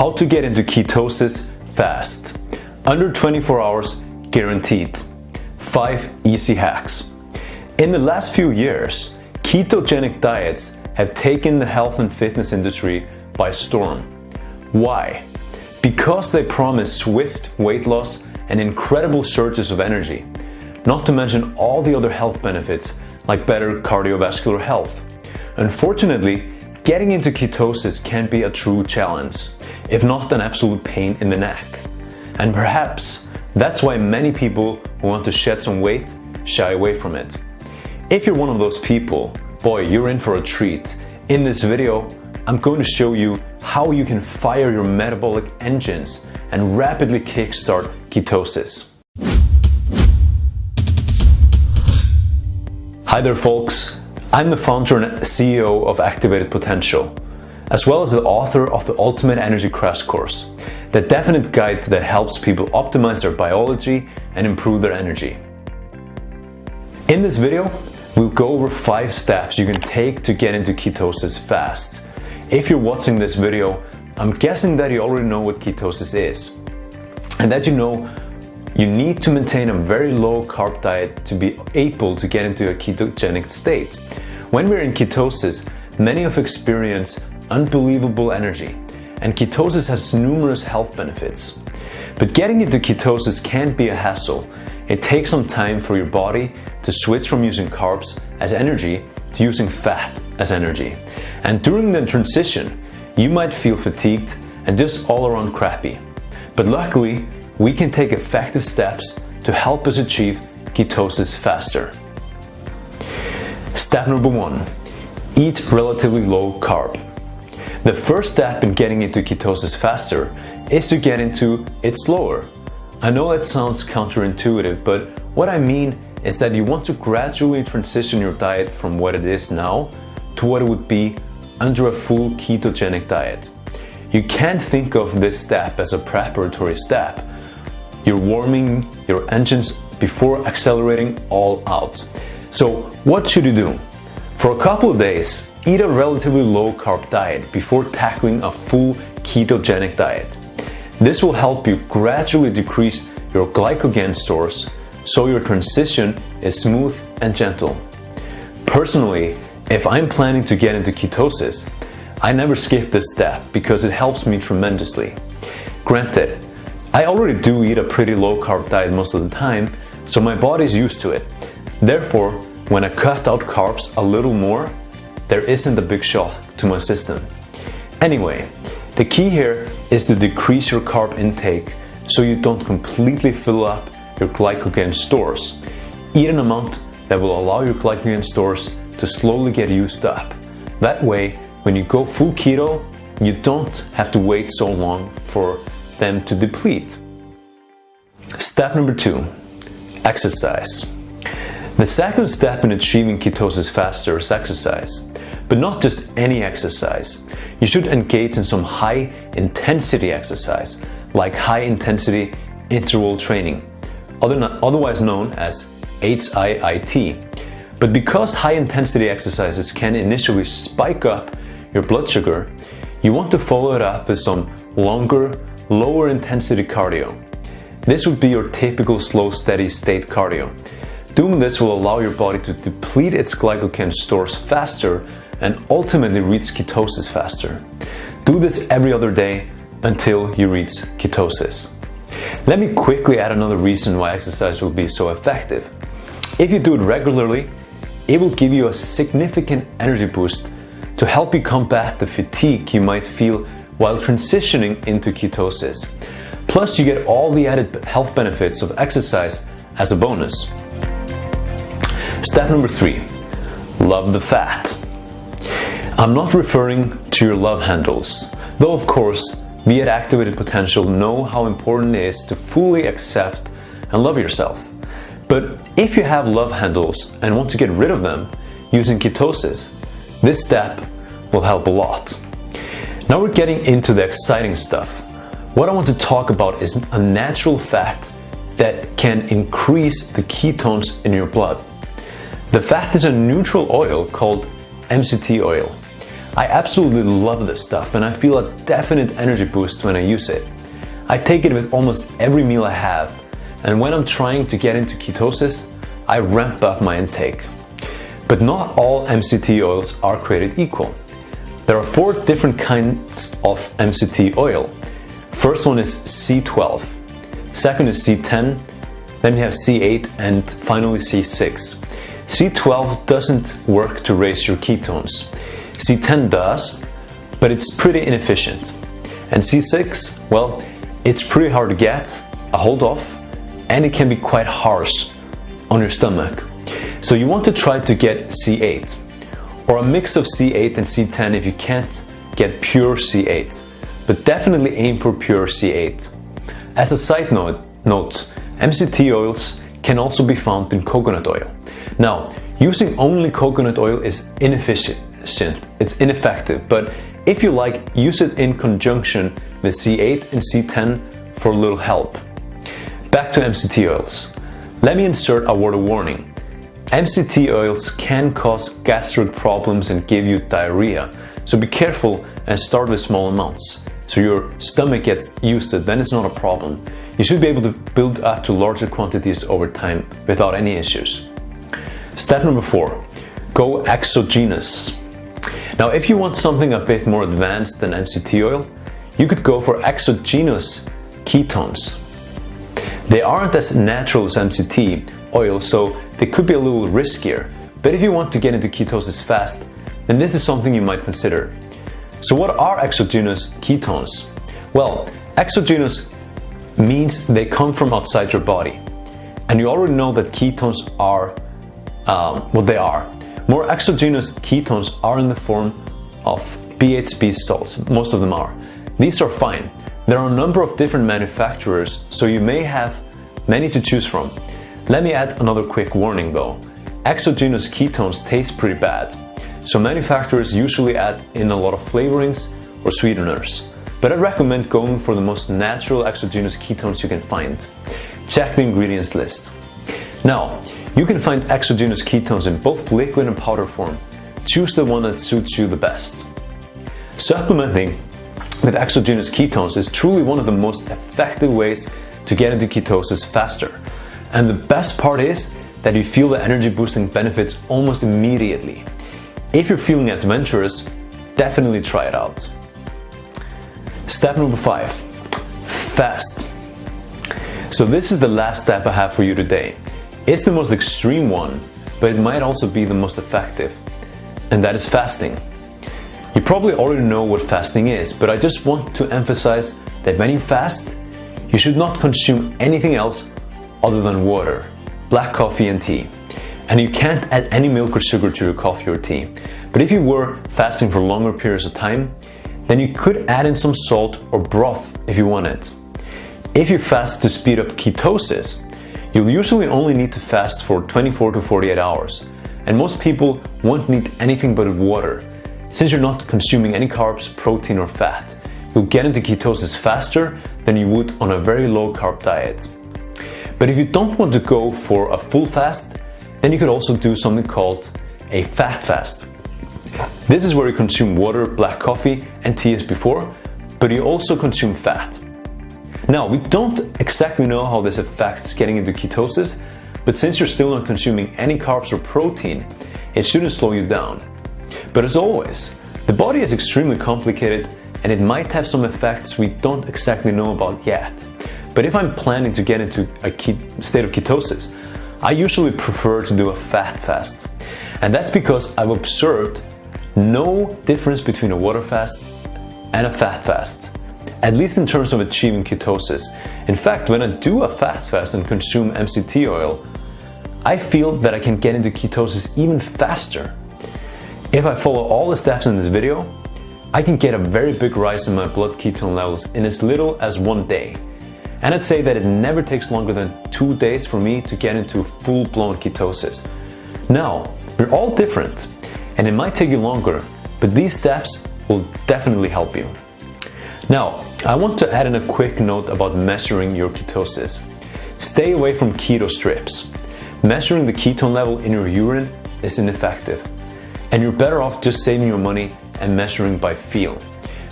How to get into ketosis fast. Under 24 hours guaranteed. 5 easy hacks. In the last few years, ketogenic diets have taken the health and fitness industry by storm. Why? Because they promise swift weight loss and incredible surges of energy, not to mention all the other health benefits like better cardiovascular health. Unfortunately, getting into ketosis can be a true challenge, if not an absolute pain in the neck. And perhaps that's why many people who want to shed some weight shy away from it. If you're one of those people, boy, you're in for a treat. In this video, I'm going to show you how you can fire your metabolic engines and rapidly kickstart ketosis. Hi there folks, I'm the founder and CEO of Activated Potential, as well as the author of the Ultimate Energy Crash Course, the definite guide that helps people optimize their biology and improve their energy. In this video, we'll go over 5 steps you can take to get into ketosis fast. If you're watching this video, I'm guessing that you already know what ketosis is, and that you know you need to maintain a very low carb diet to be able to get into a ketogenic state. When we're in ketosis, many of us experience unbelievable energy, and ketosis has numerous health benefits. But getting into ketosis can be a hassle. It takes some time for your body to switch from using carbs as energy to using fat as energy. And during the transition, you might feel fatigued and just all around crappy. But luckily, we can take effective steps to help us achieve ketosis faster. Step number 1, eat relatively low carb. The first step in getting into ketosis faster is to get into it slower. I know that sounds counterintuitive, but what I mean is that you want to gradually transition your diet from what it is now to what it would be under a full ketogenic diet. You can't think of this step as a preparatory step. You're warming your engines before accelerating all out. So what should you do? For a couple of days, eat a relatively low carb diet before tackling a full ketogenic diet. This will help you gradually decrease your glycogen stores so your transition is smooth and gentle. Personally, if I'm planning to get into ketosis, I never skip this step because it helps me tremendously. Granted, I already do eat a pretty low carb diet most of the time, so my body's used to it. Therefore, when I cut out carbs a little more, there isn't a big shock to my system. Anyway, the key here is to decrease your carb intake so you don't completely fill up your glycogen stores. Eat an amount that will allow your glycogen stores to slowly get used up. That way, when you go full keto, you don't have to wait so long for them to deplete. Step number 2, exercise. The second step in achieving ketosis faster is exercise, but not just any exercise. You should engage in some high intensity exercise, like high intensity interval training, otherwise known as HIIT. But because high intensity exercises can initially spike up your blood sugar, you want to follow it up with some longer, lower intensity cardio. This would be your typical slow, steady state cardio. Doing this will allow your body to deplete its glycogen stores faster and ultimately reach ketosis faster. Do this every other day until you reach ketosis. Let me quickly add another reason why exercise will be so effective. If you do it regularly, it will give you a significant energy boost to help you combat the fatigue you might feel while transitioning into ketosis. Plus, you get all the added health benefits of exercise as a bonus. Step number 3, love the fat. I'm not referring to your love handles, though of course, we at Activated Potential know how important it is to fully accept and love yourself. But if you have love handles and want to get rid of them using ketosis, this step will help a lot. Now we're getting into the exciting stuff. What I want to talk about is a natural fat that can increase the ketones in your blood. The fat is a neutral oil called MCT oil. I absolutely love this stuff and I feel a definite energy boost when I use it. I take it with almost every meal I have, and when I'm trying to get into ketosis, I ramp up my intake. But not all MCT oils are created equal. There are 4 different kinds of MCT oil. First one is C12, second is C10, then we have C8, and finally C6. C12 doesn't work to raise your ketones. C10 does, but it's pretty inefficient. And C6, well, it's pretty hard to get a hold of, and it can be quite harsh on your stomach. So you want to try to get C8, or a mix of C8 and C10 if you can't get pure C8, but definitely aim for pure C8. As a side note, MCT oils can also be found in coconut oil. Now, using only coconut oil is inefficient, it's ineffective, but if you like, use it in conjunction with C8 and C10 for a little help. Back to MCT oils. Let me insert a word of warning. MCT oils can cause gastric problems and give you diarrhea, so be careful and start with small amounts. So your stomach gets used to it, then it's not a problem. You should be able to build up to larger quantities over time without any issues. Step number 4, go exogenous. Now, if you want something a bit more advanced than MCT oil, you could go for exogenous ketones. They aren't as natural as MCT oil, so they could be a little riskier. But if you want to get into ketosis fast, then this is something you might consider. So what are exogenous ketones? Well, exogenous means they come from outside your body. And you already know that ketones are what they are. More exogenous ketones are in the form of BHB salts, most of them are. These are fine. There are a number of different manufacturers, so you may have many to choose from. Let me add another quick warning though. Exogenous ketones taste pretty bad, so manufacturers usually add in a lot of flavorings or sweeteners. But I recommend going for the most natural exogenous ketones you can find. Check the ingredients list. Now, you can find exogenous ketones in both liquid and powder form. Choose the one that suits you the best. Supplementing with exogenous ketones is truly one of the most effective ways to get into ketosis faster. And the best part is that you feel the energy boosting benefits almost immediately. If you're feeling adventurous, definitely try it out. Step number 5, fast. So this is the last step I have for you today. It's the most extreme one, but it might also be the most effective, and that is fasting. You probably already know what fasting is, but I just want to emphasize that when you fast, you should not consume anything else other than water, black coffee and tea. And you can't add any milk or sugar to your coffee or tea. But if you were fasting for longer periods of time, then you could add in some salt or broth if you wanted. If you fast to speed up ketosis, you'll usually only need to fast for 24 to 48 hours. And most people won't need anything but water. Since you're not consuming any carbs, protein or fat, you'll get into ketosis faster than you would on a very low carb diet. But if you don't want to go for a full fast, then you could also do something called a fat fast. This is where you consume water, black coffee and tea as before, but you also consume fat. Now, we don't exactly know how this affects getting into ketosis, but since you're still not consuming any carbs or protein, it shouldn't slow you down. But as always, the body is extremely complicated and it might have some effects we don't exactly know about yet. But if I'm planning to get into a state of ketosis, I usually prefer to do a fat fast. And that's because I've observed no difference between a water fast and a fat fast, at least in terms of achieving ketosis. In fact, when I do a fat fast and consume MCT oil, I feel that I can get into ketosis even faster. If I follow all the steps in this video, I can get a very big rise in my blood ketone levels in as little as 1 day. And I'd say that it never takes longer than 2 days for me to get into full-blown ketosis. Now, we're all different, and it might take you longer, but these steps will definitely help you. Now, I want to add in a quick note about measuring your ketosis. Stay away from keto strips. Measuring the ketone level in your urine is ineffective, and you're better off just saving your money and measuring by feel.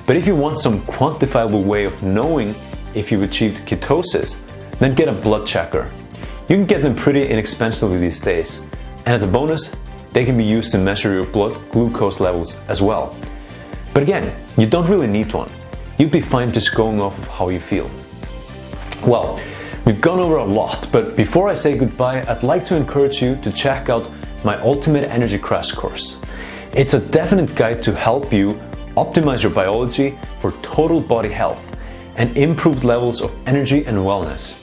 But if you want some quantifiable way of knowing if you've achieved ketosis, then get a blood checker. You can get them pretty inexpensively these days, and as a bonus, they can be used to measure your blood glucose levels as well. But again, you don't really need one. You'd be fine just going off of how you feel. Well, we've gone over a lot, but before I say goodbye, I'd like to encourage you to check out my Ultimate Energy Crash Course. It's a definite guide to help you optimize your biology for total body health and improved levels of energy and wellness.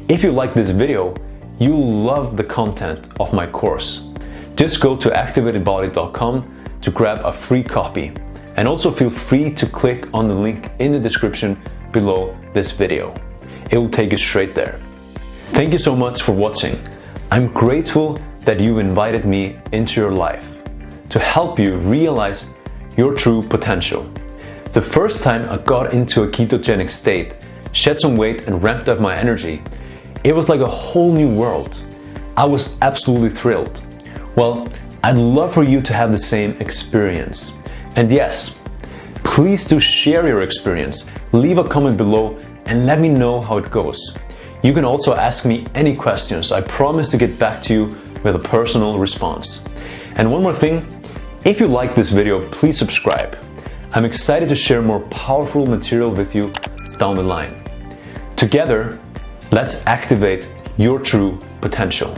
If you like this video, you'll love the content of my course. Just go to activatedbody.com to grab a free copy. And also feel free to click on the link in the description below this video. It will take you straight there. Thank you so much for watching. I'm grateful that you invited me into your life to help you realize your true potential. The first time I got into a ketogenic state, shed some weight and ramped up my energy, it was like a whole new world. I was absolutely thrilled. Well, I'd love for you to have the same experience. And yes, please do share your experience, leave a comment below and let me know how it goes. You can also ask me any questions. I promise to get back to you with a personal response. And one more thing, if you like this video, please subscribe. I'm excited to share more powerful material with you down the line. Together, let's activate your true potential.